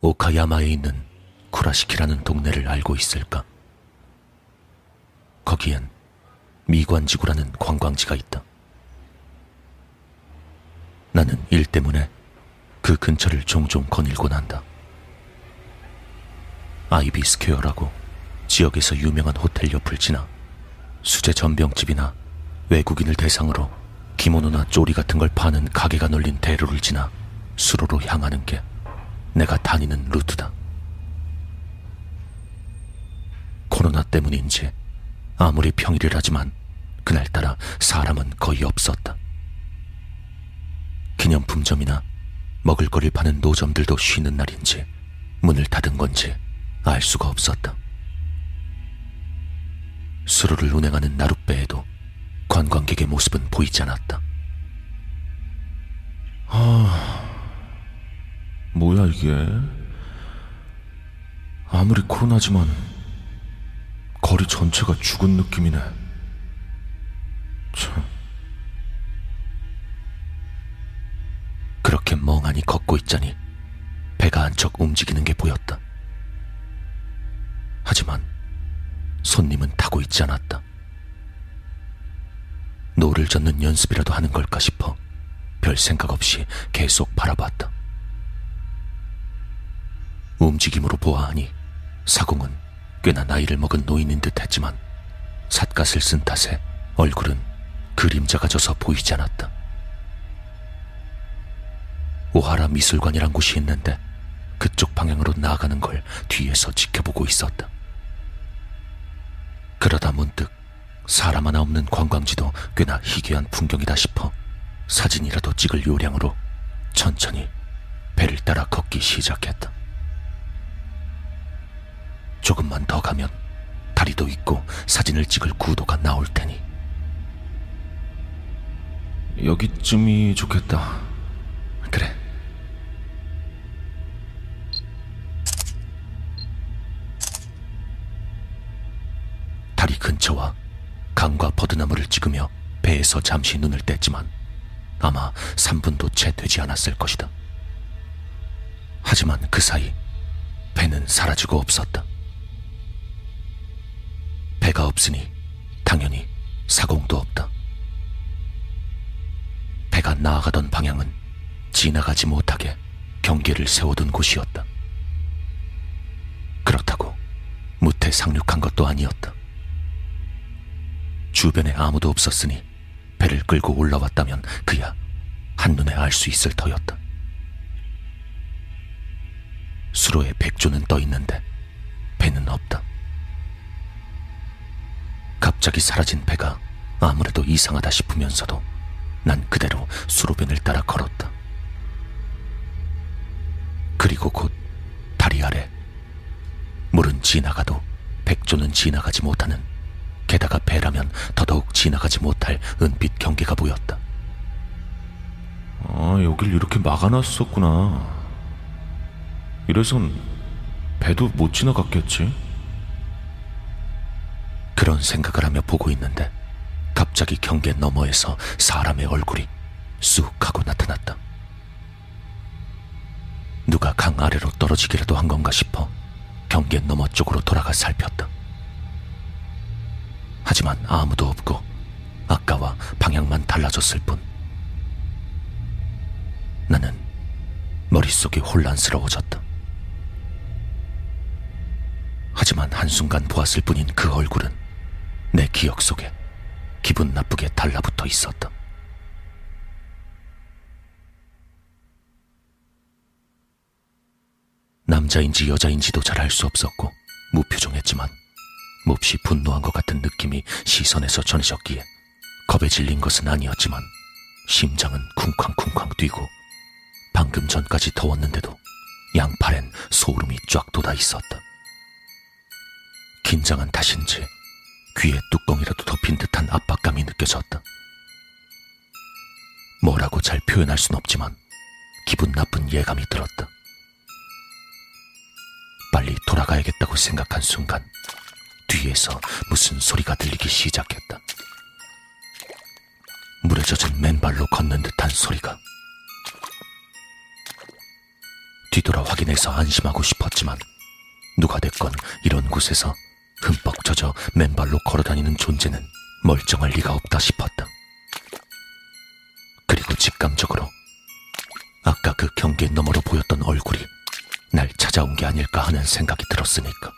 오카야마에 있는 쿠라시키라는 동네를 알고 있을까? 거기엔 미관지구라는 관광지가 있다. 나는 일 때문에 그 근처를 종종 거닐곤 한다. 아이비 스퀘어라고 지역에서 유명한 호텔 옆을 지나 수제 전병집이나 외국인을 대상으로 기모노나 쪼리 같은 걸 파는 가게가 널린 대로를 지나 수로로 향하는 게 내가 다니는 루트다. 코로나 때문인지 아무리 평일이라지만 그날따라 사람은 거의 없었다. 기념품점이나 먹을거리를 파는 노점들도 쉬는 날인지 문을 닫은 건지 알 수가 없었다. 수로를 운행하는 나룻배에도 관광객의 모습은 보이지 않았다. 뭐야 이게? 아무리 코로나지만 거리 전체가 죽은 느낌이네. 참. 그렇게 멍하니 걷고 있자니 배가 한척 움직이는 게 보였다. 하지만 손님은 타고 있지 않았다. 노를 젓는 연습이라도 하는 걸까 싶어 별 생각 없이 계속 바라봤다. 움직임으로 보아하니 사공은 꽤나 나이를 먹은 노인인 듯 했지만 삿갓을 쓴 탓에 얼굴은 그림자가 져서 보이지 않았다. 오하라 미술관이란 곳이 있는데 그쪽 방향으로 나아가는 걸 뒤에서 지켜보고 있었다. 그러다 문득 사람 하나 없는 관광지도 꽤나 희귀한 풍경이다 싶어 사진이라도 찍을 요량으로 천천히 배를 따라 걷기 시작했다. 조금만 더 가면 다리도 있고 사진을 찍을 구도가 나올 테니. 여기쯤이 좋겠다. 그래. 다리 근처와 강과 버드나무를 찍으며 배에서 잠시 눈을 뗐지만 아마 3분도 채 되지 않았을 것이다. 하지만 그 사이 배는 사라지고 없었다. 배가 없으니 당연히 사공도 없다. 배가 나아가던 방향은 지나가지 못하게 경계를 세워둔 곳이었다. 그렇다고 무태 상륙한 것도 아니었다. 주변에 아무도 없었으니 배를 끌고 올라왔다면 그야 한눈에 알 수 있을 터였다. 수로에 백조는 떠 있는데 배는 없다. 갑자기 사라진 배가 아무래도 이상하다 싶으면서도 난 그대로 수로변을 따라 걸었다. 그리고 곧 다리 아래 물은 지나가도 백조는 지나가지 못하는, 게다가 배라면 더더욱 지나가지 못할 은빛 경계가 보였다. 여길 이렇게 막아놨었구나. 이래선 배도 못 지나갔겠지? 그런 생각을 하며 보고 있는데 갑자기 경계 너머에서 사람의 얼굴이 쑥 하고 나타났다. 누가 강 아래로 떨어지기라도 한 건가 싶어 경계 너머 쪽으로 돌아가 살폈다. 하지만 아무도 없고 아까와 방향만 달라졌을 뿐. 나는 머릿속이 혼란스러워졌다. 하지만 한순간 보았을 뿐인 그 얼굴은 내 기억 속에 기분 나쁘게 달라붙어 있었다. 남자인지 여자인지도 잘 알 수 없었고 무표정했지만 몹시 분노한 것 같은 느낌이 시선에서 전해졌기에 겁에 질린 것은 아니었지만 심장은 쿵쾅쿵쾅 뛰고 방금 전까지 더웠는데도 양팔엔 소름이 쫙 돋아 있었다. 긴장한 탓인지 귀에 뚜껑이라도 덮인 듯한 압박감이 느껴졌다. 뭐라고 잘 표현할 순 없지만 기분 나쁜 예감이 들었다. 빨리 돌아가야겠다고 생각한 순간 뒤에서 무슨 소리가 들리기 시작했다. 물에 젖은 맨발로 걷는 듯한 소리가. 뒤돌아 확인해서 안심하고 싶었지만 누가 됐건 이런 곳에서 흠뻑 젖어 맨발로 걸어다니는 존재는 멀쩡할 리가 없다 싶었다. 그리고 직감적으로 아까 그 경계 너머로 보였던 얼굴이 날 찾아온 게 아닐까 하는 생각이 들었으니까.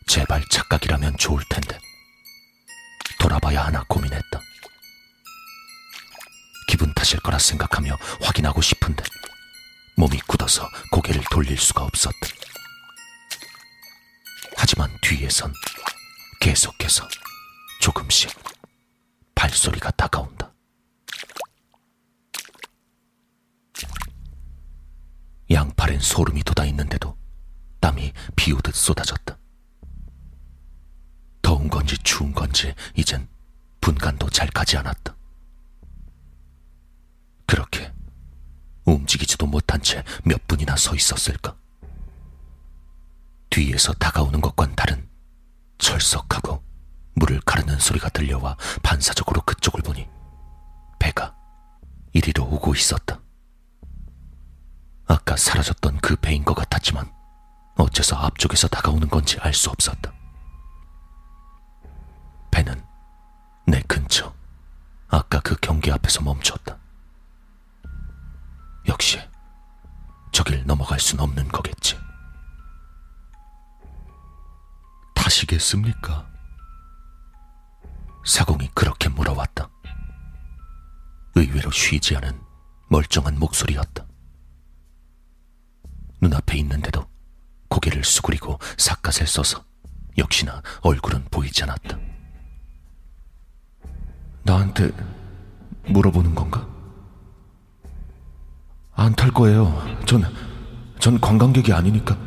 제발 착각이라면 좋을 텐데 돌아봐야 하나 고민했다. 기분 탓일 거라 생각하며 확인하고 싶은데 몸이 굳어서 고개를 돌릴 수가 없었다. 하지만 뒤에선 계속해서 조금씩 발소리가 다가온다. 양팔엔 소름이 돋아있는데도 땀이 비오듯 쏟아졌다. 더운 건지 추운 건지 이젠 분간도 잘 가지 않았다. 그렇게 움직이지도 못한 채 몇 분이나 서 있었을까. 뒤에서 다가오는 것과는 다른 철썩하고 물을 가르는 소리가 들려와 반사적으로 그쪽을 보니 배가 이리로 오고 있었다. 아까 사라졌던 그 배인 것 같았지만 어째서 앞쪽에서 다가오는 건지 알 수 없었다. 배는 내 근처 아까 그 경계 앞에서 멈췄다. 역시 저길 넘어갈 순 없는 거겠지. 타시겠습니까? 사공이 그렇게 물어왔다. 의외로 쉬지 않은 멀쩡한 목소리였다. 눈앞에 있는데도 고개를 수그리고 삿갓을 써서 역시나 얼굴은 보이지 않았다. 나한테 물어보는 건가? 안 탈 거예요. 전 관광객이 아니니까.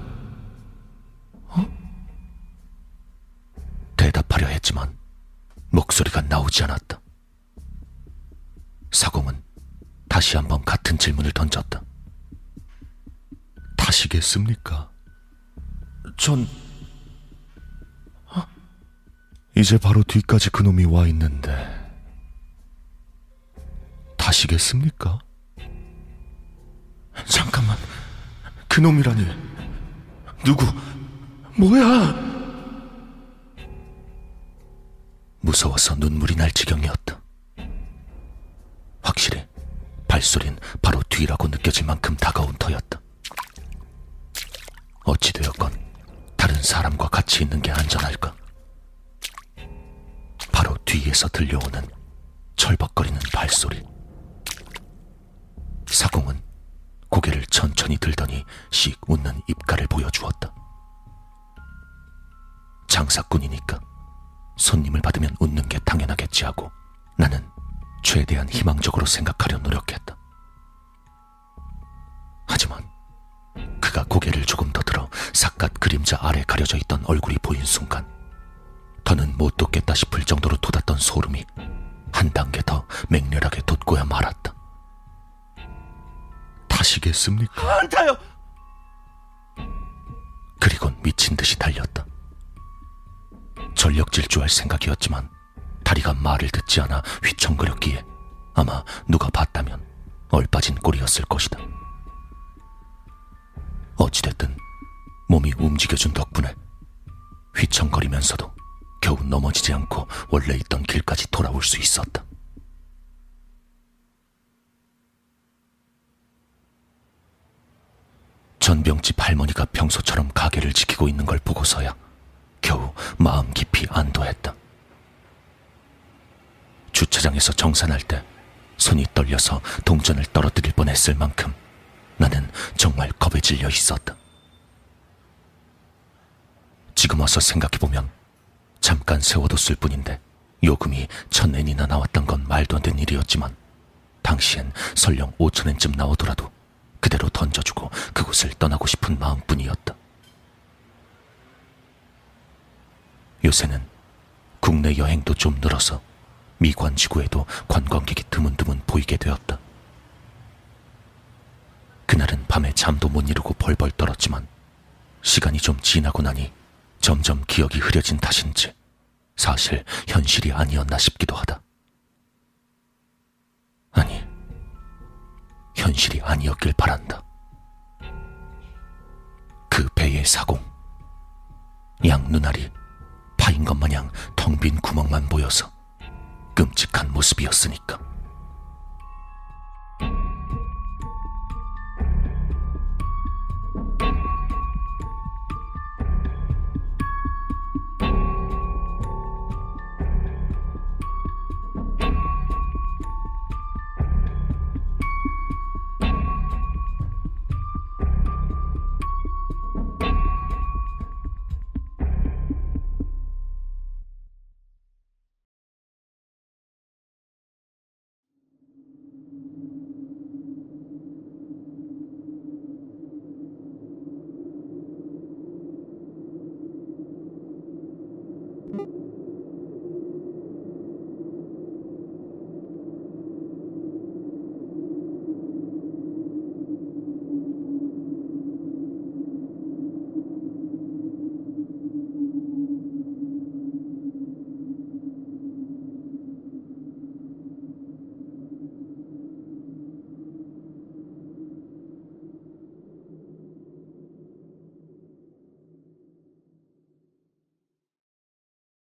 대답하려 했지만 목소리가 나오지 않았다. 사공은 다시 한번 같은 질문을 던졌다. 타시겠습니까? 이제 바로 뒤까지 그놈이 와 있는데 타시겠습니까? 잠깐만, 그놈이라니. 누구? 뭐야? 무서워서 눈물이 날 지경이었다. 확실히 발소린 바로 뒤라고 느껴질 만큼 다가온 터였다. 어찌되었건 다른 사람과 같이 있는 게 안전할까? 바로 뒤에서 들려오는 철벅거리는 발소리. 사공은 고개를 천천히 들더니 씩 웃는 입가를 보여주었다. 장사꾼이니까 손님을 받으면 웃는 게 당연하겠지 하고 나는 최대한 희망적으로 생각하려 노력했다. 하지만 그가 고개를 조금 더 들어 삿갓 그림자 아래 가려져 있던 얼굴이 보인 순간 더는 못 돋겠다 싶을 정도로 돋았던 소름이 한 단계 더 맹렬하게 돋고야 말았다. 타시겠습니까? 안 타요! 그리곤 미친 듯이 달렸다. 전력 질주할 생각이었지만 다리가 말을 듣지 않아 휘청거렸기에 아마 누가 봤다면 얼빠진 꼴이었을 것이다. 어찌됐든 몸이 움직여준 덕분에 휘청거리면서도 겨우 넘어지지 않고 원래 있던 길까지 돌아올 수 있었다. 전병집 할머니가 평소처럼 가게를 지키고 있는 걸 보고서야 겨우 마음 깊이 안도했다. 주차장에서 정산할 때 손이 떨려서 동전을 떨어뜨릴 뻔했을 만큼 나는 정말 겁에 질려 있었다. 지금 와서 생각해보면 잠깐 세워뒀을 뿐인데 요금이 1,000엔이나 나왔던 건 말도 안 되는 일이었지만 당시엔 설령 5,000엔쯤 나오더라도 그대로 던져주고 그곳을 떠나고 싶은 마음뿐이었다. 요새는 국내 여행도 좀 늘어서 미관지구에도 관광객이 드문드문 보이게 되었다. 그날은 밤에 잠도 못 이루고 벌벌 떨었지만 시간이 좀 지나고 나니 점점 기억이 흐려진 탓인지 사실 현실이 아니었나 싶기도 하다. 아니, 현실이 아니었길 바란다. 그 배의 사공, 양 눈알이 파인 것 마냥 텅 빈 구멍만 보여서 끔찍한 모습이었으니까.